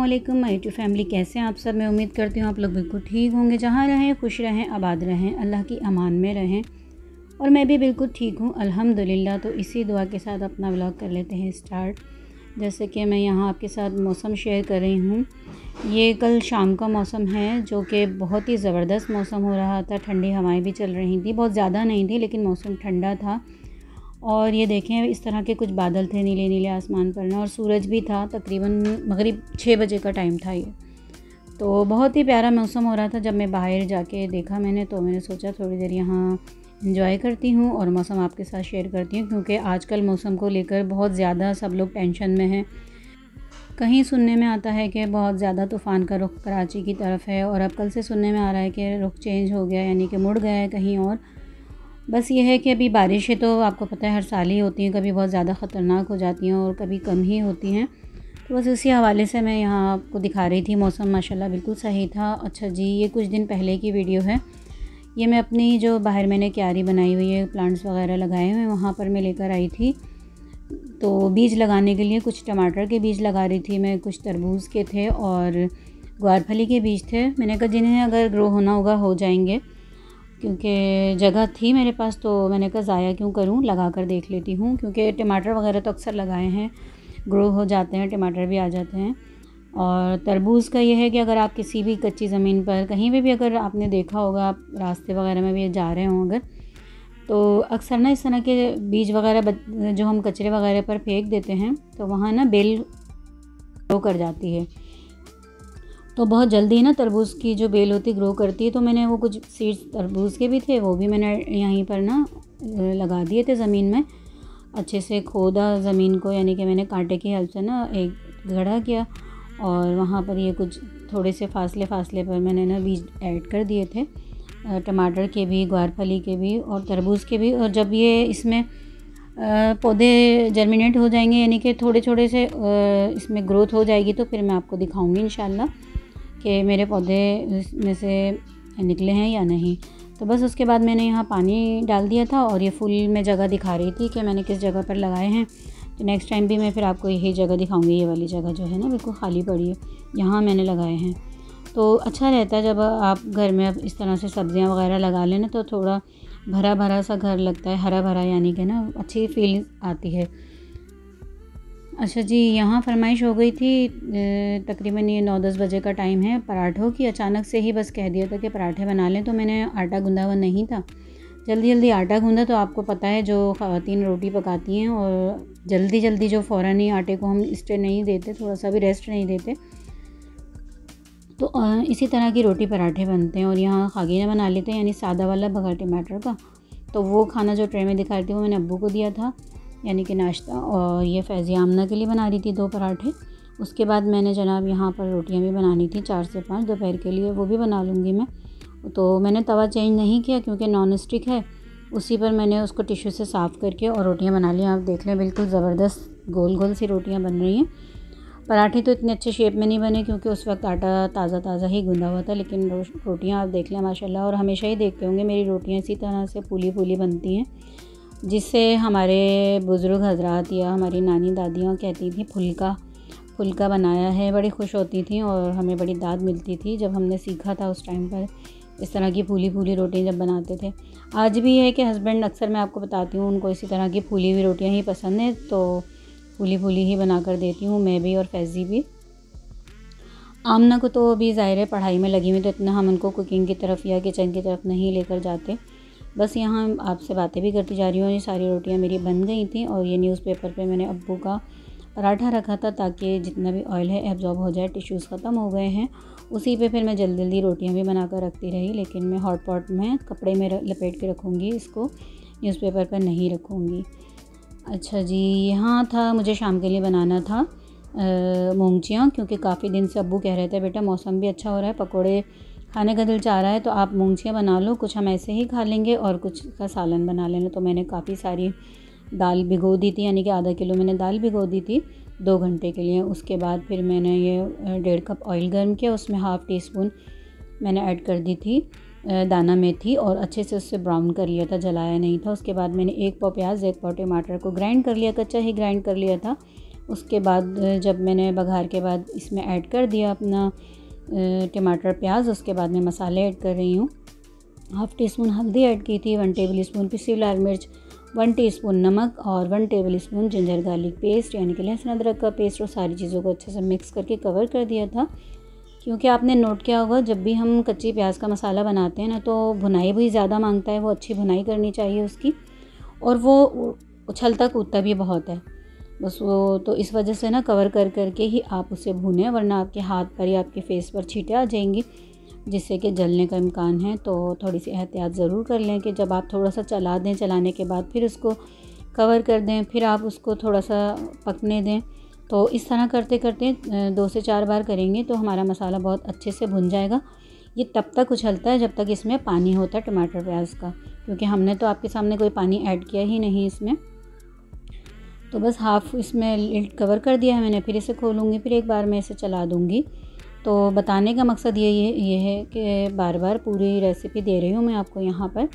अस्सलामुअलैकुम my YouTube family, कैसे हैं आप सब। मैं उम्मीद करती हूँ आप लोग बिल्कुल ठीक होंगे। जहाँ रहें खुश रहें, आबाद रहें, अल्लाह की अमान में रहें। और मैं भी बिल्कुल ठीक हूँ अल्हम्दुलिल्लाह। तो इसी दुआ के साथ अपना व्लॉग कर लेते हैं स्टार्ट। जैसे कि मैं यहाँ आपके साथ मौसम शेयर कर रही हूँ। ये कल शाम का मौसम है जो कि बहुत ही ज़बरदस्त मौसम हो रहा था। ठंडी हवाएँ भी चल रही थी, बहुत ज़्यादा नहीं थी लेकिन मौसम ठंडा था। और ये देखें इस तरह के कुछ बादल थे नीले नीले आसमान पर ना, और सूरज भी था। तकरीबन मगरिब 6 बजे का टाइम था ये। तो बहुत ही प्यारा मौसम हो रहा था। जब मैं बाहर जाके देखा तो मैंने सोचा थोड़ी देर यहाँ एंजॉय करती हूँ और मौसम आपके साथ शेयर करती हूँ, क्योंकि आजकल मौसम को लेकर बहुत ज़्यादा सब लोग टेंशन में हैं। कहीं सुनने में आता है कि बहुत ज़्यादा तूफ़ान का रुख कराची की तरफ है, और अब कल से सुनने में आ रहा है कि रुख चेंज हो गया, यानी कि मुड़ गया है कहीं और। बस ये है कि अभी बारिशें तो आपको पता है हर साल ही होती हैं, कभी बहुत ज़्यादा ख़तरनाक हो जाती हैं और कभी कम ही होती हैं। तो बस उसी हवाले से मैं यहाँ आपको दिखा रही थी। मौसम माशाल्लाह बिल्कुल सही था। अच्छा जी, ये कुछ दिन पहले की वीडियो है। ये मैं अपनी जो बाहर मैंने क्यारी बनाई हुई है, प्लांट्स वगैरह लगाए हुए हैं, वहाँ पर मैं लेकर आई थी। तो बीज लगाने के लिए कुछ टमाटर के बीज लगा रही थी मैं, कुछ तरबूज के थे और ग्वारफली के बीज थे। मैंने कहा जिन्हें अगर ग्रो होना होगा हो जाएंगे, क्योंकि जगह थी मेरे पास। तो मैंने कहा ज़ाया क्यों करूं, लगा कर देख लेती हूं, क्योंकि टमाटर वगैरह तो अक्सर लगाए हैं, ग्रो हो जाते हैं, टमाटर भी आ जाते हैं। और तरबूज़ का ये है कि अगर आप किसी भी कच्ची ज़मीन पर कहीं पे भी अगर आपने देखा होगा, आप रास्ते वगैरह में भी जा रहे हों अगर, तो अक्सर ना इस तरह के बीज वगैरह जो हम कचरे वगैरह पर फेंक देते हैं, तो वहाँ ना बेल ग्रो कर जाती है। तो बहुत जल्दी ना तरबूज़ की जो बेल होती ग्रो करती है। तो मैंने वो कुछ सीड्स तरबूज़ के भी थे, वो भी मैंने यहीं पर ना लगा दिए थे ज़मीन में। अच्छे से खोदा ज़मीन को, यानी कि मैंने कांटे की हेल्प से ना एक गड्ढा किया, और वहाँ पर ये कुछ थोड़े से फासले पर मैंने ना बीज ऐड कर दिए थे, टमाटर के भी, ग्वारफली के भी और तरबूज़ के भी। और जब ये इसमें पौधे जर्मिनेट हो जाएंगे, यानी कि थोड़े थोड़े से इसमें ग्रोथ हो जाएगी, तो फिर मैं आपको दिखाऊंगी इंशाल्लाह कि मेरे पौधे में से निकले हैं या नहीं। तो बस उसके बाद मैंने यहाँ पानी डाल दिया था, और ये फुल में जगह दिखा रही थी कि मैंने किस जगह पर लगाए हैं। तो नेक्स्ट टाइम भी मैं फिर आपको यही जगह दिखाऊंगी। ये वाली जगह जो है ना बिल्कुल खाली पड़ी है, यहाँ मैंने लगाए हैं। तो अच्छा रहता है जब आप घर में अब इस तरह से सब्ज़ियाँ वगैरह लगा लें ना, तो थोड़ा भरा भरा सा घर लगता है, हरा भरा, यानी कि ना अच्छी फील आती है। अच्छा जी, यहाँ फरमाइश हो गई थी, तकरीबन ये 9-10 बजे का टाइम है, पराठों की। अचानक से ही बस कह दिया था कि पराठे बना लें। तो मैंने आटा गूंदा हुआ नहीं था, जल्दी जल्दी आटा गूंदा। तो आपको पता है जो ख़वातीन रोटी पकाती हैं और जल्दी जल्दी जो फ़ौरन ही आटे को हम स्टे नहीं देते, थोड़ा सा भी रेस्ट नहीं देते, तो इसी तरह की रोटी पराठे बनते हैं। और यहाँ खागीना बना लेते हैं, यानी सादा वाला बगैर टमाटर का। तो वो खाना जो ट्रे में दिखा रही थी वो मैंने अब्बू को दिया था, यानी कि नाश्ता। और ये फैज़ी आमना के लिए बना रही थी 2 पराठे। उसके बाद मैंने जनाब यहाँ पर रोटियाँ भी बनानी थी 4 से 5 दोपहर के लिए, वो भी बना लूँगी मैं। तो मैंने तवा चेंज नहीं किया क्योंकि नॉन स्टिक है, उसी पर मैंने उसको टिश्यू से साफ़ करके और रोटियाँ बना ली। आप देख लें बिल्कुल ज़बरदस्त गोल गोल सी रोटियाँ बन रही हैं। पराठे तो इतने अच्छे शेप में नहीं बने क्योंकि उस वक्त आटा ताज़ा ही गूंदा हुआ था, लेकिन रोटियाँ आप देख लें माशाल्लाह। और हमेशा ही देखते होंगे मेरी रोटियाँ इसी तरह से फूली फूली बनती हैं, जिससे हमारे बुज़ुर्ग हजरात या हमारी नानी दादियाँ कहती थी फुल्का बनाया है, बड़ी खुश होती थी और हमें बड़ी दाद मिलती थी जब हमने सीखा था उस टाइम पर इस तरह की फूली फूली रोटियाँ जब बनाते थे। आज भी है कि हस्बैंड अक्सर, मैं आपको बताती हूँ, उनको इसी तरह की फूली हुई रोटियाँ ही पसंद है, तो फूली फूली ही बना कर देती हूँ मैं भी और फैज़ी भी। आमना को तो अभी ज़ाहिर है पढ़ाई में लगी हुई, तो इतना हम उनको कुकिंग की तरफ या किचन की तरफ नहीं लेकर जाते। बस यहाँ आपसे बातें भी करती जा रही हूँ। ये सारी रोटियाँ मेरी बन गई थी, और ये न्यूज़पेपर पे मैंने अब्बू का पराठा रखा था ताकि जितना भी ऑयल है एब्जॉर्ब हो जाए। टिश्यूज़ ख़त्म हो गए हैं, उसी पे फिर मैं जल्दी जल्दी रोटियाँ भी बना कर रखती रही, लेकिन मैं हॉट पॉट में कपड़े में लपेट के रखूँगी, इसको न्यूज़पेपर पर नहीं रखूँगी। अच्छा जी, यहाँ था मुझे शाम के लिए बनाना था मूंगचियाँ, क्योंकि काफ़ी दिन से अब्बू कह रहे थे बेटा मौसम भी अच्छा हो रहा है, पकोड़े खाने का दिल चाह रहा है, तो आप मूंगचियाँ बना लो, कुछ हम ऐसे ही खा लेंगे और कुछ का सालन बना लेना। तो मैंने काफ़ी सारी दाल भिगो दी थी, यानी कि आधा किलो मैंने दाल भिगो दी थी 2 घंटे के लिए। उसके बाद फिर मैंने ये 1.5 कप ऑयल गर्म किया, उसमें हाफ़ टी स्पून मैंने ऐड कर दी थी दाना मेथी, और अच्छे से उससे ब्राउन कर लिया था, जलाया नहीं था। उसके बाद मैंने 1 पाव प्याज 1 पाव टमाटर को ग्राइंड कर लिया, कच्चा ही ग्राइंड कर लिया था। उसके बाद जब मैंने बघार के बाद इसमें ऐड कर दिया अपना टमाटर प्याज, उसके बाद मैं मसाले ऐड कर रही हूँ। 1/2 टीस्पून हल्दी ऐड की थी, 1 टेबल स्पून पिसी लाल मिर्च, 1 टीस्पून नमक और 1 table spoon ginger garlic paste यानी कि लहसुन अदरक का पेस्ट, और सारी चीज़ों को अच्छे से मिक्स करके कवर कर दिया था। क्योंकि आपने नोट किया होगा जब भी हम कच्ची प्याज का मसाला बनाते हैं ना, तो भुनाई भी ज़्यादा मांगता है, वो अच्छी भुनाई करनी चाहिए उसकी, और वो उछलता कूदता भी बहुत है बस वो, तो इस वजह से ना कवर कर करके ही आप उसे भूनें, वरना आपके हाथ पर या आपके फेस पर छींटे आ जाएंगी जिससे कि जलने का इम्कान है। तो थोड़ी सी एहतियात ज़रूर कर लें कि जब आप थोड़ा सा चला दें, चलाने के बाद फिर उसको कवर कर दें, फिर आप उसको थोड़ा सा पकने दें। तो इस तरह करते करते 2 से 4 बार करेंगे तो हमारा मसाला बहुत अच्छे से भुन जाएगा। ये तब तक उछलता है जब तक इसमें पानी होता है टमाटर प्याज का, क्योंकि हमने तो आपके सामने कोई पानी ऐड किया ही नहीं इसमें। तो बस हाफ़ इसमें लिड कवर कर दिया है मैंने, फिर इसे खोलूँगी, फिर एक बार मैं इसे चला दूँगी। तो बताने का मकसद ये है कि बार बार पूरी रेसिपी दे रही हूँ मैं आपको यहाँ पर।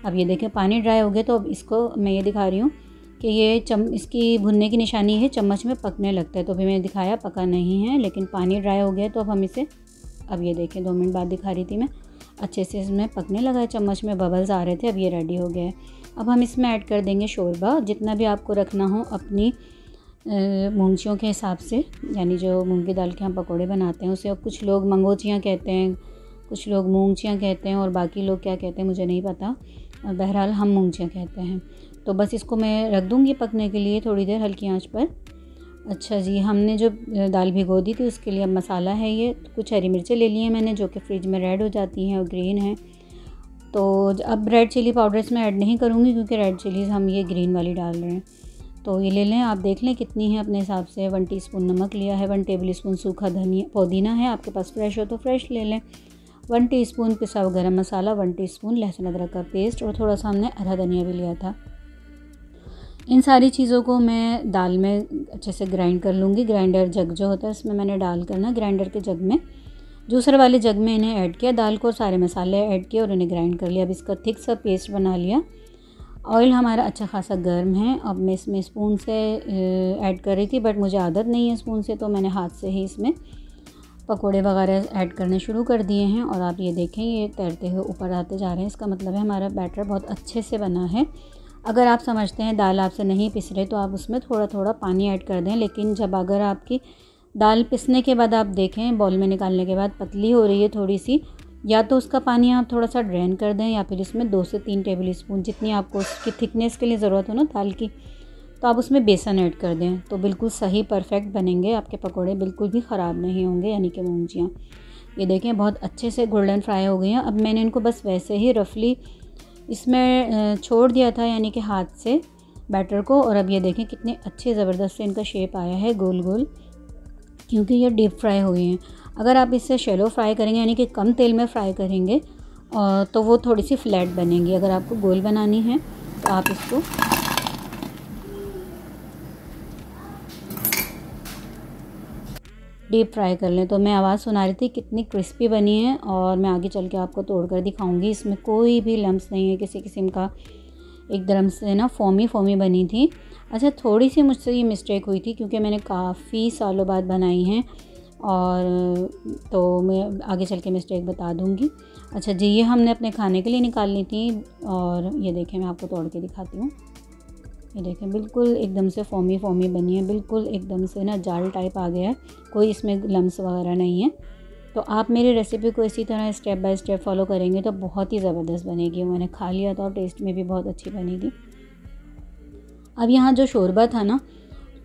अब ये देखें पानी ड्राई हो गया, तो अब इसको मैं ये दिखा रही हूँ कि ये इसकी भुनने की निशानी है चम्मच में पकने लगता है। तो अभी मैंने दिखाया पका नहीं है, लेकिन पानी ड्राई हो गया। तो अब हम इसे, अब ये देखें 2 मिनट बाद दिखा रही थी मैं, अच्छे से इसमें पकने लगा है, चम्मच में बबल्स आ रहे थे, अब ये रेडी हो गया है। अब हम इसमें ऐड कर देंगे शोरबा, जितना भी आपको रखना हो अपनी मूंगचियों के हिसाब से, यानी जो मूंग की दाल के हम पकोड़े बनाते हैं उसे अब कुछ लोग मंगोचियाँ कहते हैं, कुछ लोग मूंगचियाँ कहते हैं, और बाकी लोग क्या कहते हैं मुझे नहीं पता, बहरहाल हम मूंगचियाँ कहते हैं। तो बस इसको मैं रख दूँगी पकने के लिए थोड़ी देर हल्की आंच पर। अच्छा जी, हमने जो दाल भिगो दी थी उसके लिए अब मसाला है ये, कुछ हरी मिर्चें ले ली हैं मैंने जो कि फ्रिज में रेड हो जाती हैं और ग्रीन है। तो अब रेड चिली पाउडर इसमें ऐड नहीं करूँगी क्योंकि रेड चिलीज़ हम ये ग्रीन वाली डाल रहे हैं। तो ये ले लें, आप देख लें कितनी है अपने हिसाब से। 1 टीस्पून नमक लिया है, 1 टेबल स्पून सूखा पुदीना है, आपके पास फ्रेश हो तो फ्रेश ले लें, 1 टीस्पून पिसा हुआ गरम मसाला, 1 टीस्पून लहसुन अदरक का पेस्ट, और थोड़ा सा हमने हरा धनिया भी लिया था। इन सारी चीज़ों को मैं दाल में अच्छे से ग्राइंड कर लूँगी। ग्राइंडर जग जो होता है इसमें मैंने डाल कर ना, ग्राइंडर के जग में, जूसर वाले जग में इन्हें ऐड किया, दाल को सारे मसाले ऐड किए और इन्हें ग्राइंड कर लिया। अब इसका थिक सा पेस्ट बना लिया। ऑयल हमारा अच्छा खासा गर्म है। अब मैं इसमें स्पून से ऐड कर रही थी, बट मुझे आदत नहीं है स्पून से, तो मैंने हाथ से ही इसमें पकोड़े वगैरह ऐड करने शुरू कर दिए हैं। और आप ये देखें ये तैरते हुए ऊपर आते जा रहे हैं, इसका मतलब है हमारा बैटर बहुत अच्छे से बना है। अगर आप समझते हैं दाल आपसे नहीं पिस रही तो आप उसमें थोड़ा थोड़ा पानी ऐड कर दें, लेकिन जब अगर आपकी दाल पिसने के बाद आप देखें बॉल में निकालने के बाद पतली हो रही है थोड़ी सी, या तो उसका पानी आप थोड़ा सा ड्रेन कर दें, या फिर इसमें 2 से 3 टेबल स्पून जितनी आपको उसकी थिकनेस के लिए ज़रूरत हो ना दाल की, तो आप उसमें बेसन ऐड कर दें, तो बिल्कुल सही परफेक्ट बनेंगे आपके पकोड़े, बिल्कुल भी ख़राब नहीं होंगे, यानी कि मूंगजियाँ। ये देखें बहुत अच्छे से गोल्डन फ्राई हो गई हैं। अब मैंने इनको बस वैसे ही रफली इसमें छोड़ दिया था, यानी कि हाथ से बैटर को, और अब ये देखें कितने अच्छे ज़बरदस्त से इनका शेप आया है गोल गोल, क्योंकि ये डीप फ्राई हो गई हैं। अगर आप इसे शैलो फ्राई करेंगे यानी कि कम तेल में फ्राई करेंगे तो वो थोड़ी सी फ्लैट बनेंगी। अगर आपको गोल बनानी है तो आप इसको डीप फ्राई कर लें। तो मैं आवाज़ सुना रही थी कितनी क्रिस्पी बनी है, और मैं आगे चल के आपको तोड़ कर दिखाऊंगी। इसमें कोई भी लम्स नहीं है किसी किस्म का, एकदम से ना फोमी फोमी बनी थी। अच्छा, थोड़ी सी मुझसे ये मिस्टेक हुई थी क्योंकि मैंने काफ़ी सालों बाद बनाई हैं, और तो मैं आगे चल के मिस्टेक बता दूंगी। अच्छा जी, ये हमने अपने खाने के लिए निकालनी थी, और ये देखें मैं आपको तोड़ के दिखाती हूँ। ये देखें बिल्कुल एकदम से फोमी फोमी बनी है, बिल्कुल एकदम से ना जाल टाइप आ गया है, कोई इसमें लम्स वगैरह नहीं है। तो आप मेरी रेसिपी को इसी तरह स्टेप बाय स्टेप फॉलो करेंगे तो बहुत ही ज़बरदस्त बनेगी। मैंने खा लिया था और टेस्ट में भी बहुत अच्छी बनी थी। अब यहाँ जो शोरबा था ना,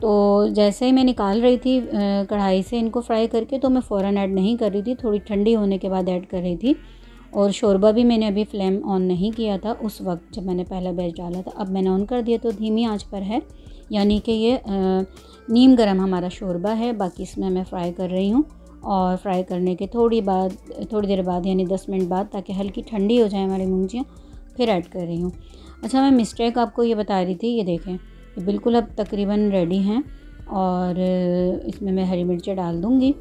तो जैसे ही मैं निकाल रही थी कढ़ाई से इनको फ्राई करके, तो मैं फ़ौरन ऐड नहीं कर रही थी, थोड़ी ठंडी होने के बाद ऐड कर रही थी। और शोरबा भी मैंने अभी फ्लेम ऑन नहीं किया था उस वक्त जब मैंने पहला बैच डाला था। अब मैंने ऑन कर दिया तो धीमी आंच पर है, यानी कि ये नीम गरम हमारा शोरबा है। बाकी इसमें मैं फ्राई कर रही हूँ, और फ्राई करने के थोड़ी देर बाद यानी 10 मिनट बाद, ताकि हल्की ठंडी हो जाए हमारी मूंगजियाँ, फिर ऐड कर रही हूँ। अच्छा, मैं मिस्टेक आपको ये बता रही थी, ये देखें ये बिल्कुल अब तकरीबन रेडी हैं, और इसमें मैं हरी मिर्चें डाल दूँगी।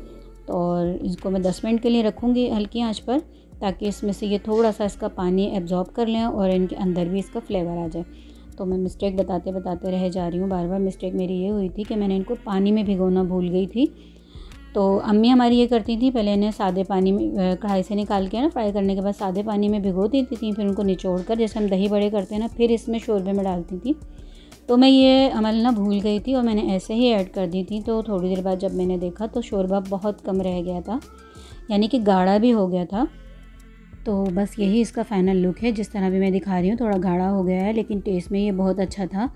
तो और इसको मैं 10 मिनट के लिए रखूँगी हल्की आंच पर, ताकि इसमें से ये थोड़ा सा इसका पानी एब्जॉर्ब कर लें और इनके अंदर भी इसका फ्लेवर आ जाए। तो मैं मिस्टेक बताते बताते रह जा रही हूँ। बार बार मिस्टेक मेरी ये हुई थी कि मैंने इनको पानी में भिगोना भूल गई थी। तो अम्मी हमारी ये करती थी, पहले इन्हें सादे पानी में कढ़ाई से निकाल के ना फ्राई करने के बाद सादे पानी में भिगो देती थी, फिर उनको निचोड़ कर जैसे हम दही बड़े करते हैं ना, फिर इसमें शोरबे में डालती थी। तो मैं ये अमल ना भूल गई थी और मैंने ऐसे ही ऐड कर दी थी। तो थोड़ी देर बाद जब मैंने देखा तो शोरबा बहुत कम रह गया था, यानी कि गाढ़ा भी हो गया था। तो बस यही इसका फ़ाइनल लुक है, जिस तरह भी मैं दिखा रही हूँ। थोड़ा गाढ़ा हो गया है लेकिन टेस्ट में ये बहुत अच्छा था।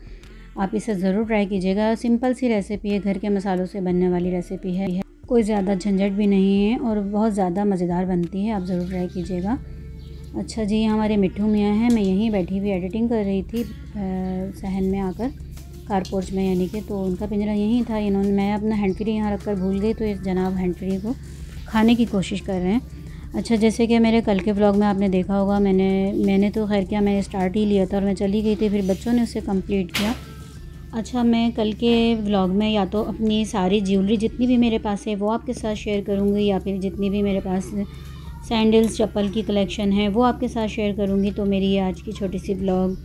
आप इसे ज़रूर ट्राई कीजिएगा। सिंपल सी रेसिपी है, घर के मसालों से बनने वाली रेसिपी है, कोई ज़्यादा झंझट भी नहीं है और बहुत ज़्यादा मज़ेदार बनती है। आप ज़रूर ट्राई कीजिएगा। अच्छा जी, हमारे मिट्ठू मियाँ हैं, मैं यहीं बैठी हुई एडिटिंग कर रही थी सहन में आकर, कारपोर्च में यानी कि। तो उनका पिंजरा यहीं था। मैं अपना हैंड फ्री यहाँ रख कर भूल गई, तो इस जनाब हैंड फ्री को खाने की कोशिश कर रहे हैं। अच्छा, जैसे कि मेरे कल के व्लॉग में आपने देखा होगा, मैंने तो खैर क्या, मैंने स्टार्ट ही लिया था और मैं चली गई थी, फिर बच्चों ने उसे कंप्लीट किया। अच्छा, मैं कल के व्लॉग में या तो अपनी सारी ज्वेलरी जितनी भी मेरे पास है वो आपके साथ शेयर करूँगी, या फिर जितनी भी मेरे पास सैंडल्स चप्पल की कलेक्शन है वो आपके साथ शेयर करूँगी। तो मेरी ये आज की छोटी सी व्लॉग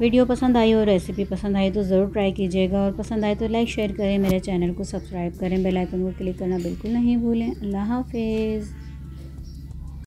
वीडियो पसंद आई और रेसिपी पसंद आई तो ज़रूर ट्राई कीजिएगा, और पसंद आए तो लाइक शेयर करें, मेरे चैनल को सब्सक्राइब करें, बेल आइकन को क्लिक करना बिल्कुल नहीं भूलें। अल्लाह हाफिज़।